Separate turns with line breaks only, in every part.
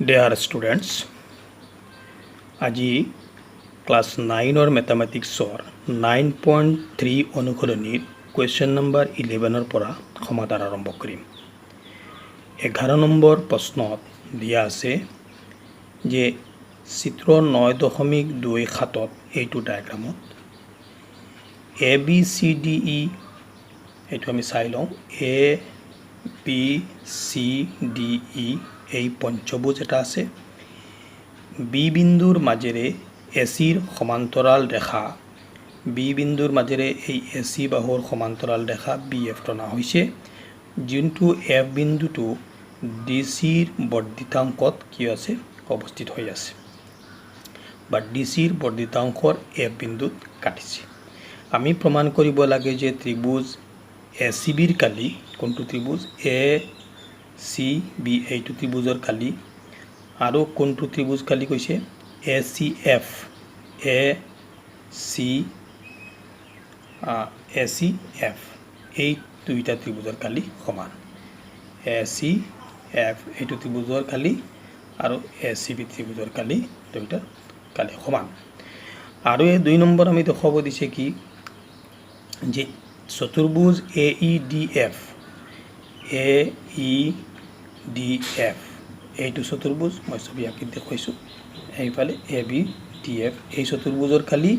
Dear students, আজি class 9 মেথামেটিক্সৰ 9.3 অনুসৰণীৰ question number 11 পৰা সমাধান আৰম্ভ কৰিম। 11 নম্বৰ প্ৰশ্নত দিয়া আছে যে চিত্ৰ 9.27 এইটো ডায়াগ্ৰামত A B C D E এইটো আমি চাই লওঁ A B C D E এই পঞ্চভুজ এটা আছে বি বিন্দুৰ মাজেৰে এচিৰ সমান্তৰাল ৰেখা বি বিন্দুৰ মাজেৰে এই এচি বাহুৰ সমান্তৰাল ৰেখা বি এফ টনা হৈছে যোনটো এফ বিন্দুটো ডি চিৰ বৰ্ধিতাংকত কি আছে অৱস্থিত হৈ আছে বা ডি চিৰ বৰ্ধিতাংকৰ এফ বিন্দুত কাটিছে আমি প্ৰমাণ কৰিব লাগে যে ত্ৰিভুজ এ চি বিৰ কালি কোনটো ত্ৰিভুজ এ চি বি এইটো ত্ৰিভুজৰ কালি আৰু কোনটো ত্ৰিভুজ কালি কৈছে এ চি এফ এই দুইটা ত্ৰিভুজৰ কালি সমান এ চি এফ এইটো ত্ৰিভুজৰ কালি আৰু এ চি বি ত্ৰিভুজৰ কালি দুইটা কালি সমান আৰু এই 2 নম্বৰ আমি দেখাব দিছে কি যে চতুৰ্ভুজ এ ই ডি এফ এইটো চতুৰ্ভুজ মই ছবি আঁকি দেখুৱাইছোঁ এইফালে এ বি ডি এফ এই চতুৰ্ভুজৰ কালি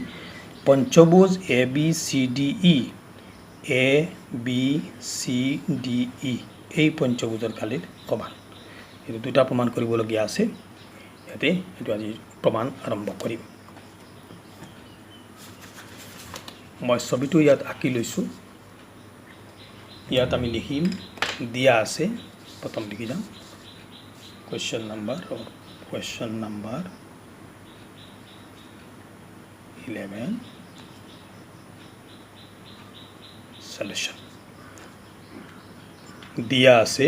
পঞ্চভুজ A B C D E এই পঞ্চভুজৰ কালিৰ সমান এইটো দুটা প্ৰমাণ কৰিবলগীয়া আছে ইয়াতে এইটো আজি প্ৰমাণ আৰম্ভ কৰিম মই ছবিটো ইয়াত আঁকি লৈছোঁ ইয়াত আমি লিখিম দিয়া আছে প্ৰথম লিখি যাম question number 11 solution দিয়া আছে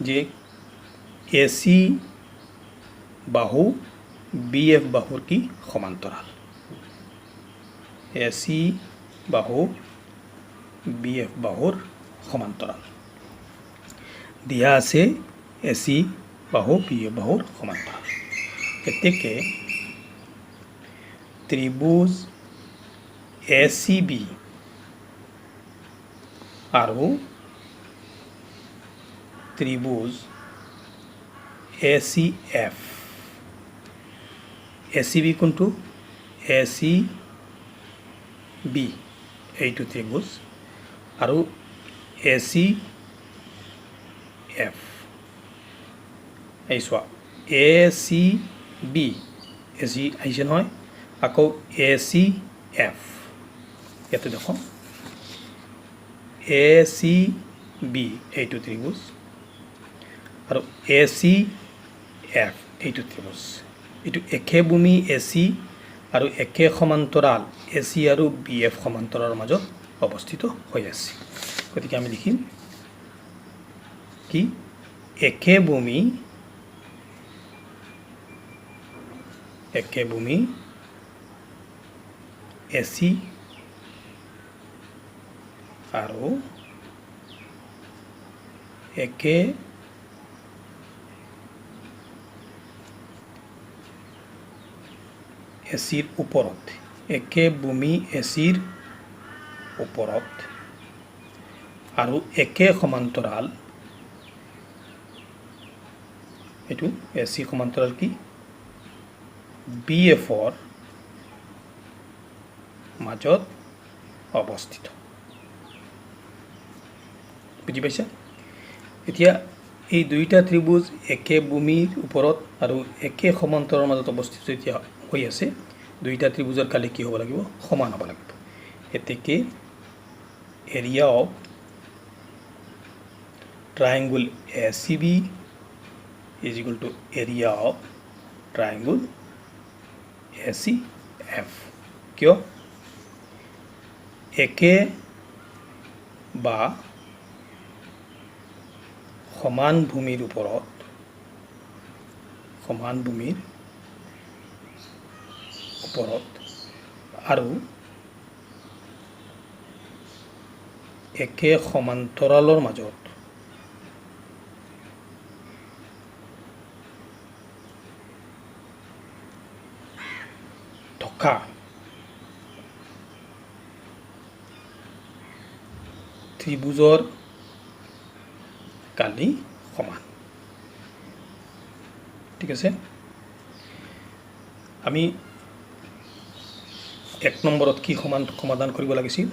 যে এসি বাহু বিএফ বাহুৰ কি সমান্তৰাল এসি বাহু বিএফ বাহুৰ সমান্তৰাল দিয়া আছে এসি বাহু বিএফ বাহুৰ সমান্তৰাল এতেকে ত্ৰিভুজ এসিবি আৰু ত্ৰিভুজ এসিএফ এসিবি কোনটো এসিবি এইটো ত্ৰিভুজ আৰু এসি এফ এই চোৱা এসি বি এসি আহিছে নহয় আকৌ এসি এফ ইয়াতে দেখো এসি বি এইটো ত্ৰিভুজ আৰু এসি এফ এইটো ত্ৰিভুজ এইটো একে ভূমি এসি আৰু একে সমান্তৰাল এসি আৰু বি এফ সমান্তৰালৰ মাজত অৱস্থিত হৈ আছে গতিকে আমি লিখিম কি একে ভূমি এসি আৰু একে এসিৰ ওপৰত একে ভূমি এসিৰ ওপৰত আৰু একে সমান্তৰাল এইটো এসি সমান্তৰাল কি বি এফৰ মাজত অৱস্থিত বুজি পাইছা এতিয়া এই দুইটা ত্ৰিভুজ একে ভূমিৰ ওপৰত আৰু একে সমান্তৰালৰ মাজত অৱস্থিত এতিয়া হৈ আছে দুইটা ত্ৰিভুজৰ কালি কি হ'ব লাগিব সমান হ'ব লাগিব এতেকে area of ট্ৰায়াঙ্গল ACB is equal to area of triangle ACF কিয় একে বা সমান ভূমিৰ ওপৰত আৰু একে সমান্তৰালৰ মাজত থকা ত্ৰিভুজৰ কালি সমান ঠিক আছে আমি এক নম্বৰত কি সমাধান কৰিব লাগিছিল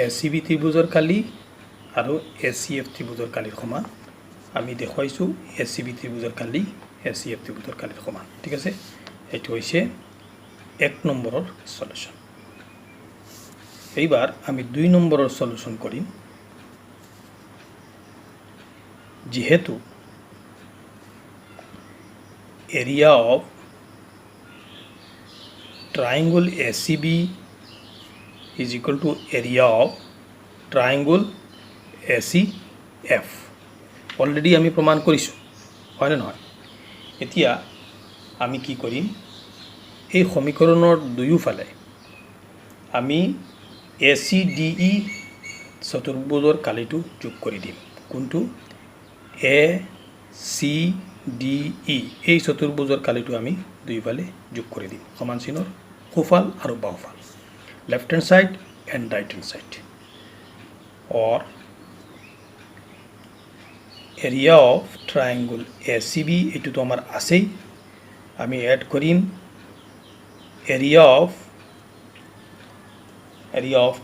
এচিবি ত্ৰিভুজৰ কালি আৰু এচিএফ ত্ৰিভুজৰ কালিৰ সমান আমি দেখুৱাইছোঁ এচিবি ত্ৰিভুজৰ কালি এচিএফ ত্ৰিভুজৰ কালিৰ সমান ঠিক আছে এইটো হৈছে এক নম্বৰৰ সলিউশন এইবাৰ আমি 2 নম্বৰৰ সলিউশন কৰিম যেহেতু area of triangle ACB is equal to area of triangle ACF already আমি প্রমাণ করিছো হয় না নহয় এতিয়া আমি কি কৰিম এই সমীকৰণৰ দুয়োফালে আমি ACDE চতুৰ্ভুজৰ কালিটো যোগ কৰি দিম কোনটো ACDE এই চতুৰ্ভুজৰ কালিটো আমি দুয়োফালে যোগ কৰি দিম সমান চিনৰ সোঁফাল আৰু বাওঁফাল left hand side and right hand side or area of triangle ACB এটুতো আমার আছেই আমি অ্যাড করিম area of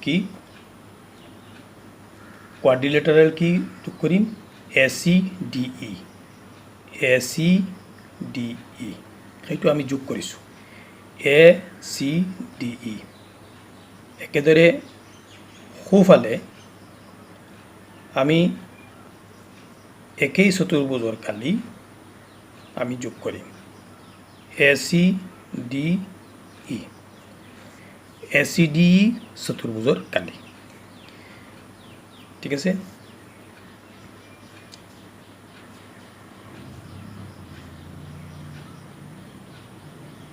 কি quadrilateral কি যোগ করিম ACDE এইটো আমি যোগ কৰিছোঁ ACDE একেদৰে সোঁফালে আমি একেই চতুৰ্ভুজৰ কালি আমি যোগ কৰিম ACDE চতুৰ্ভুজৰ কালি ঠিক আছে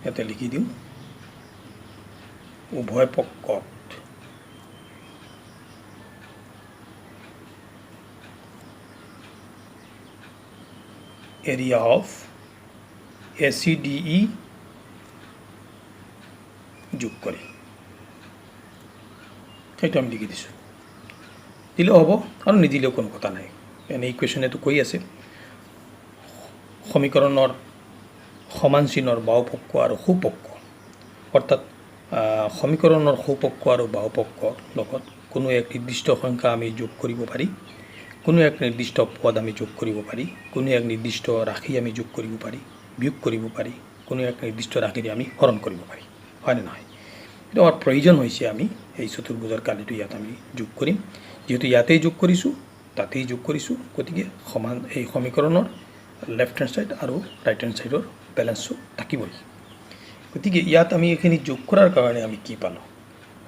ইয়াতে লিখি দিওঁ উভয় পক্ষত area of ACDE যোগ কৰি সেইটো আমি লিখি দিছোঁ দিলেও হ'ব আৰু নিদিলেও কোনো কথা নাই এনে ইকুৱেশ্যনেতো কৈ আছে সমীকৰণৰ সমান চিনৰ বাওপক্ষ আৰু সোঁপক্ষ অৰ্থাৎ সমীকৰণৰ সোঁপক্ষ আৰু বাওপক্ষৰ লগত কোনো এক নিৰ্দিষ্ট সংখ্যা আমি যোগ কৰিব পাৰি কোনো এক নিৰ্দিষ্ট পদ আমি যোগ কৰিব পাৰি কোনো এক নিৰ্দিষ্ট ৰাশি আমি যোগ কৰিব পাৰি বিয়োগ কৰিব পাৰি কোনো এক নিৰ্দিষ্ট ৰাশিৰে আমি হৰণ কৰিব পাৰি হয় না নহয় কিন্তু আমাৰ প্ৰয়োজন হৈছে আমি এই চতুৰ্ভুজৰ কালিটো ইয়াত আমি যোগ কৰিম যেহেতু ইয়াতেই যোগ কৰিছোঁ তাতেই যোগ কৰিছোঁ গতিকে সমান এই সমীকৰণৰ লেফট হ্যান্ড সাইড আৰু ৰাইট হ্যান্ড সাইডৰ বেলেন্সটো থাকিবই গতিকে ইয়াত আমি এইখিনি যোগ কৰাৰ কাৰণে আমি কি পালোঁ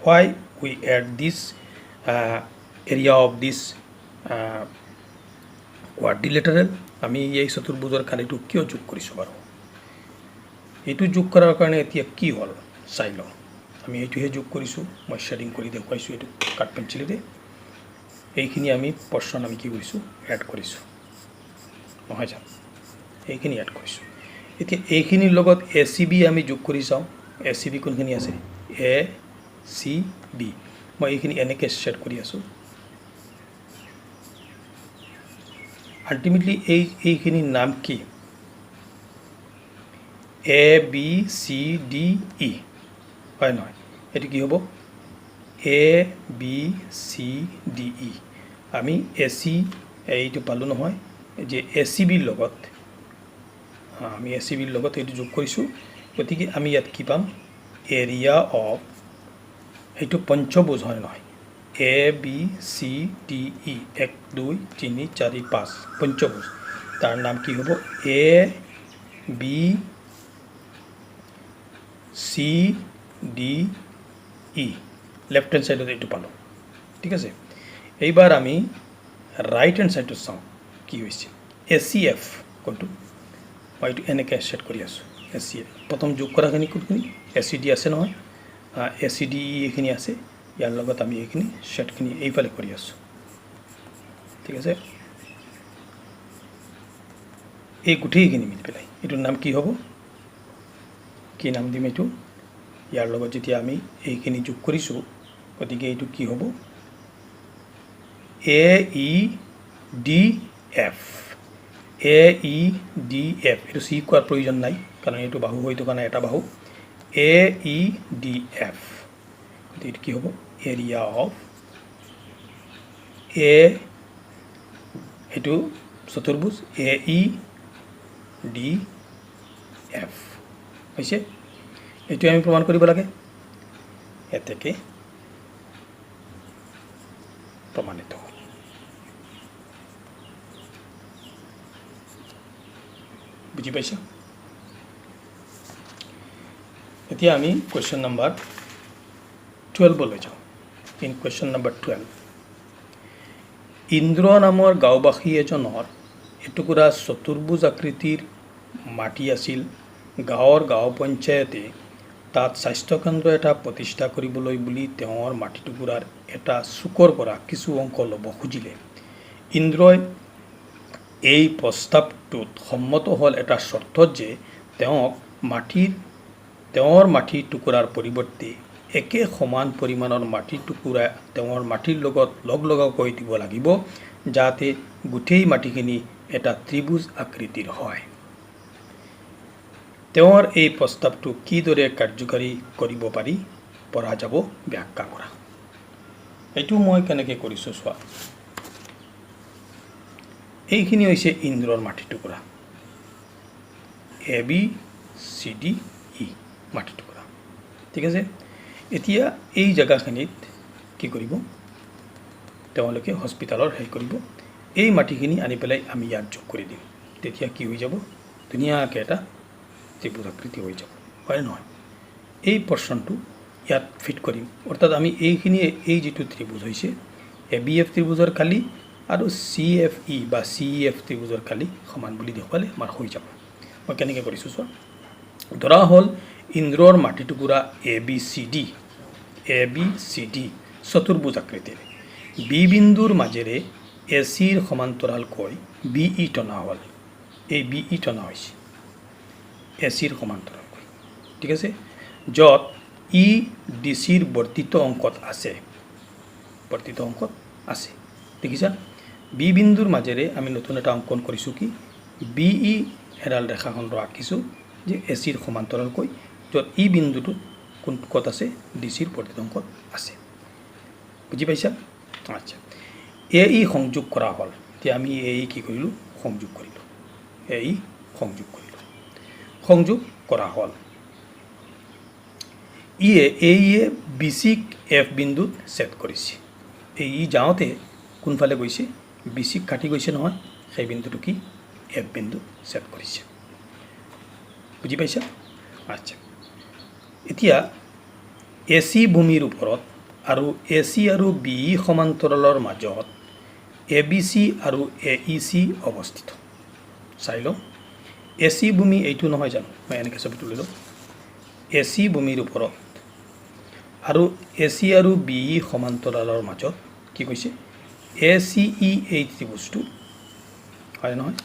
why we add this area of this quadrilateral আমি এই চতুৰ্ভুজৰ কালিটো কিয় যোগ কৰিছোঁ বাৰু এইটো যোগ কৰাৰ কাৰণে এতিয়া কি হ'ল চাই লওঁ আমি এইটোহে যোগ কৰিছোঁ মই শ্বেডিং কৰি দেখুৱাইছোঁ এইটো কাঠ পেঞ্চিলেৰে এইখিনি আমি পৰ্চন আমি কি কৰিছোঁ এড কৰিছোঁ নহয় জানো এইখিনি এড কৰিছোঁ এতিয়া এইখিনিৰ লগত ACB আমি যোগ কৰি চাওঁ ACB কোনখিনি আছে ACB মই এইখিনি এনেকৈ ছেট কৰি আছোঁ আল্টিমেটলি এইখিনিৰ নাম কি ABCDE হয় নহয় এটো কি হ'ব ABCDE আমি AC এইটো পালোঁ নহয় যে ACBৰ লগত আমি ACBৰ লগত এইটো যোগ কৰিছোঁ গতিকে আমি ইয়াত কি পাম এৰিয়া অফ এইটো পঞ্চভুজ হয় নহয় ABCDE 1 2 3 4 5 পঞ্চভুজ তাৰ নাম কি হ'ব ABCDE লেফট হ্যান্ড সাইডত এইটো পালোঁ ঠিক আছে এইবাৰ আমি ৰাইট হ্যান্ড সাইডত চাওঁ কি হৈছে ACF কোনটো মই এইটো এনেকৈ ছেট কৰি আছোঁ ACF প্ৰথম যোগ কৰাখিনি কোনখিনি ACD আছে নহয় ACDE এইখিনি আছে ইয়াৰ লগত আমি এইখিনি সেটখিনি এইফালে কৰি আছোঁ ঠিক আছে এই গোটেইখিনি মিলি পেলাই এইটোৰ নাম কি হ'ব কি নাম দিম এইটো ইয়াৰ লগত যেতিয়া আমি এইখিনি যোগ কৰিছোঁ গতিকে এইটো কি হ'ব AEDF AEDF এইটো চি কোৱাৰ প্ৰয়োজন নাই কাৰণ এইটো বাহু হয়তো কাৰণে এটা বাহু AEDF গতিকে এইটো কি হ'ব এৰিয়া অফ এইটো চতুৰ্ভুজ AEDF হৈছে এইটো আমি প্ৰমাণ কৰিব লাগে এতেকে প্ৰমাণিত হ'ল বুজি পাইছা এতিয়া আমি কোৱেশ্চন নম্বৰ 12 লৈ যাওঁ ইন কোৱেশ্চন নম্বৰ 12 ইন্দ্ৰ নামৰ গাঁওবাসী এজনৰ এটুকুৰা চতুৰ্ভুজ আকৃতিৰ মাটি আছিল গাঁৱৰ গাঁও পঞ্চায়তে তাত স্বাস্থ্যকেন্দ্ৰ এটা প্ৰতিষ্ঠা কৰিবলৈ বুলি তেওঁৰ মাটিটুকুৰাৰ এটা চুকৰ পৰা কিছু অংশ ল'ব খুজিলে ইন্দ্ৰই এই প্ৰস্তাৱটোত সন্মত হ'ল এটা চৰ্তত যে তেওঁৰ মাটিৰ টুকুৰাৰ পৰিৱৰ্তে একে সমান পৰিমাণৰ মাটিৰ টুকুৰা তেওঁৰ মাটিৰ লগত লগাকৈ দিব লাগিব যাতে গোটেই মাটিখিনি এটা ত্ৰিভুজ আকৃতিৰ হয় তেওঁৰ এই প্ৰস্তাৱটো কিদৰে কাৰ্যকাৰী কৰিব পাৰি পৰা যাব ব্যাখ্যা কৰা এইটো মই কেনেকৈ কৰিছোঁ চোৱা এইখিনি হৈছে ইন্দ্ৰৰ মাটিৰ টুকুৰা ABCDE মাটিৰ টুকুৰা ঠিক আছে এতিয়া এই জায়গাখিনিত কি কৰিব তেওঁলোকে হস্পিটালৰ হেৰি কৰিব এই মাটিখিনি আনি পেলাই আমি ইয়াত যোগ কৰি দিম তেতিয়া কি হৈ যাব ধুনীয়াকৈ এটা ত্ৰিভুজ আকৃতি হৈ যাব হয় নহয় এই পৰ্চনটো ইয়াত ফিট কৰিম অৰ্থাৎ আমি এইখিনি এই যিটো ত্ৰিভুজ হৈছে ABF ত্ৰিভুজৰ কালি আৰু CFE বা CEF ত্ৰিভুজৰ কালি সমান বুলি দেখুৱালে আমাৰ হৈ যাব মই কেনেকৈ কৰিছোঁ চোৱা ধৰা হ'ল ইন্দ্ৰৰ মাটি টুকুৰা ABCD চতুৰ্ভুজ আকৃতিৰ B বিন্দুৰ মাজেৰে ACৰ সমান্তৰালকৈ BE টনা হ'ল এই BE টনা হৈছে ACৰ সমান্তৰালকৈ ঠিক আছে য'ত EDCৰ বৰ্তিত অংকত আছে দেখিছা B বিন্দুৰ মাজেৰে আমি নতুন এটা অংকন কৰিছোঁ কি BE এডাল ৰেখাখণ্ড আঁকিছোঁ যে ACৰ সমান্তৰালকৈ য'ত E বিন্দুটো কোন ক'ত আছে DCৰ বৰ্তিত অংকত আছে বুজি পাইছা আচ্ছা AE সংযোগ কৰা হ'ল এতিয়া আমি AE কি কৰিলোঁ সংযোগ কৰিলোঁ AE সংযোগ কৰা হ'ল AE BCক F বিন্দুত ছেট কৰিছে এই যাওঁতে কোনফালে গৈছে BCক কাটি গৈছে নহয় সেই বিন্দুটো কি F বিন্দু ছেট কৰিছে বুজি পাইছা আচ্ছা এতিয়া AC ভূমিৰ ওপৰত আৰু AC আৰু BE সমান্তৰালৰ মাজত ABC আৰু AEC অৱস্থিত চাই লওঁ AC ভূমি এইটো নহয় জানো মই এনেকৈ ছবি তুলি লওঁ AC ভূমিৰ ওপৰত আৰু AC আৰু BE সমান্তৰালৰ মাজত কি কৈছে ACE এই ত্ৰিভুজটো হয় নহয়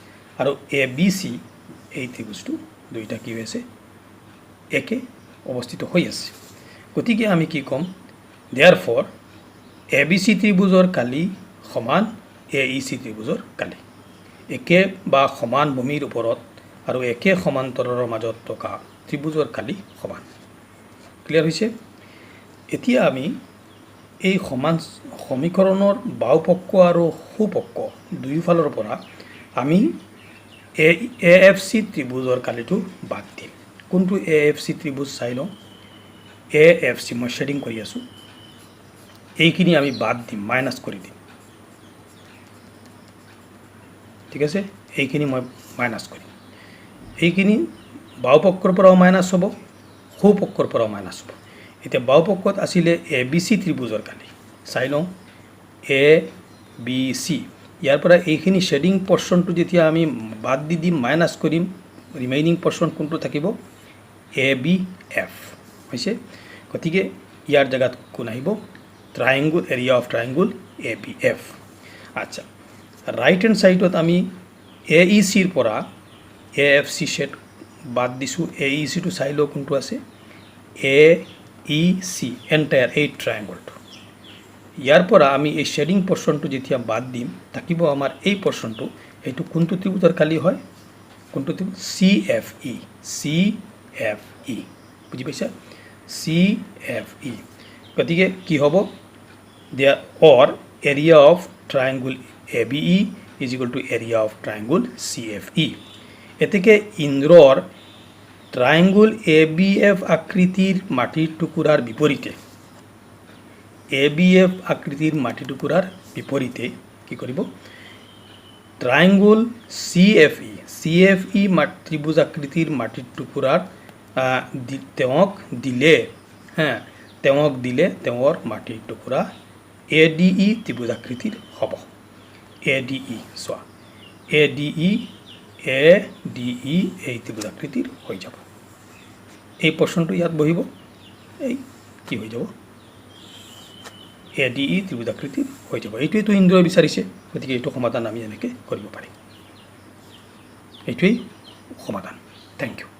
আৰু ABC এই ত্ৰিভুজটো দুইটা কি হৈছে একে অৱস্থিত হৈ আছে গতিকে আমি কি ক'ম therefore ABC ত্ৰিভুজৰ কালি সমান AEC ত্ৰিভুজৰ কালি একে বা সমান ভূমিৰ ওপৰত আৰু একে সমান্তৰালৰ মাজত থকা ত্ৰিভুজৰ কালি সমান ক্লিয়াৰ হৈছে এতিয়া আমি এই সমান সমীকৰণৰ বাওপক্ষ আৰু সোপক্ষ দুয়োফালৰ পৰা আমি AFC ত্ৰিভুজৰ কালিটো বাদ দিম কোনটো AFC ত্ৰিভুজ চাই লওঁ AFC মই শেডিং কৰি আছোঁ এইখিনি আমি বাদ দিম মাইনাছ কৰি দিম ঠিক আছে এইখিনি মই মাইনাছ কৰিম এইখিনি বাওপক্ষৰ পৰাও মাইনাছ হ'ব সোপক্ষৰ পৰাও মাইনাছ হ'ব এতিয়া বাওপক্ষত আছিলে ABC ত্ৰিভুজৰ কালি চাই লওঁ ABC ইয়াৰ পৰা এইখিনি শেডিং পৰ্চনটো যেতিয়া আমি বাদ দি দিম মাইনাছ কৰিম ৰিমেইনিং পৰ্চন কোনটো থাকিব ABF হৈছে গতিকে ইয়াৰ জায়গাত কোন আহিব triangle area of triangle A B F আচ্ছা ৰাইট হেণ্ড ছাইডত আমি এ ই চিৰ পৰা এ এফ চি ছেট বাদ দিছোঁ এ ই চিটো চাই লওঁ কোনটো আছে এ ই চি এণ্টায়াৰ এই ট্ৰাইংগলটো ইয়াৰ পৰা আমি এই শেডিং পৰ্চনটো যেতিয়া বাদ দিম থাকিব আমাৰ এই পৰ্চনটো এইটো কোনটো ত্ৰিভুজৰ কালি হয় কোনটো ত্ৰিভুজ চি এফ ই বুজি পাইছা চি এফ ই গতিকে কি হ'ব therefore area of triangle A B E is equal to area of triangle C F E এতেকে ইন্দ্ৰৰ ট্ৰাইংগুল এ বি এফ আকৃতিৰ মাটিৰ টুকুৰাৰ বিপৰীতে এ বি এফ আকৃতিৰ মাটি টুকুৰাৰ বিপৰীতে কি কৰিব ট্ৰাইংগুল চি এফ ই ত্ৰিভুজ আকৃতিৰ মাটিৰ টুকুৰাৰ তেওঁক দিলে তেওঁৰ মাটিৰ টুকুৰা এ ডি ই ত্ৰিভুজ আকৃতিৰ হ'ব এ ডি ই চোৱা এ ডি ই এই ত্ৰিভুজ আকৃতিৰ হৈ যাব এই প্ৰশ্নটো ইয়াত বহিব এই কি হৈ যাব এ ডি ই ত্ৰিভুজ আকৃতিৰ হৈ যাব এইটোৱেইতো ইন্দ্ৰই বিচাৰিছে গতিকে এইটো সমাধান আমি এনেকৈ কৰিব পাৰিম এইটোৱেই সমাধান থেংক ইউ